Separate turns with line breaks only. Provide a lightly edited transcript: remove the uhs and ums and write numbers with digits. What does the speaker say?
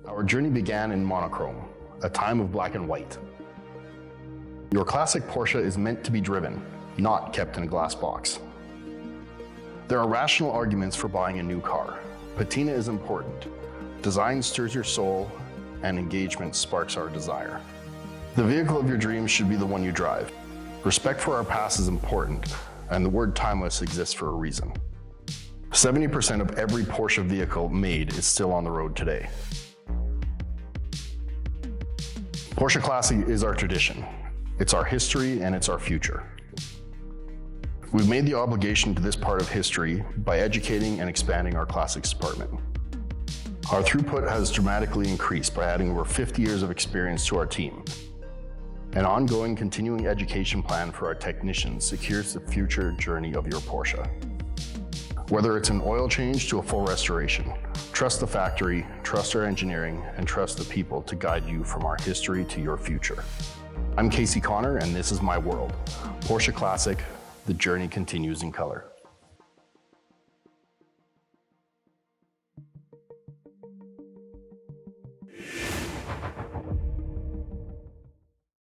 Our journey began in monochrome, a time of black and white. Your classic Porsche is meant to be driven, not kept in a glass box. There are rational arguments for buying a new car. Patina is important. Design stirs your soul, and engagement sparks our desire. The vehicle of your dreams should be the one you drive. Respect for our past is important, and the word timeless exists for a reason. 70% of every Porsche vehicle made is still on the road today. Porsche Classic is our tradition. It's our history and it's our future. We've made the obligation to this part of history by educating and expanding our classics department. Our throughput has dramatically increased by adding over 50 years of experience to our team. An ongoing continuing education plan for our technicians secures the future journey of your Porsche. Whether it's an oil change to a full restoration, trust the factory, trust our engineering, and trust the people to guide you from our history to your future. I'm Casey Connor, and this is my world. Porsche Classic, the journey continues in color.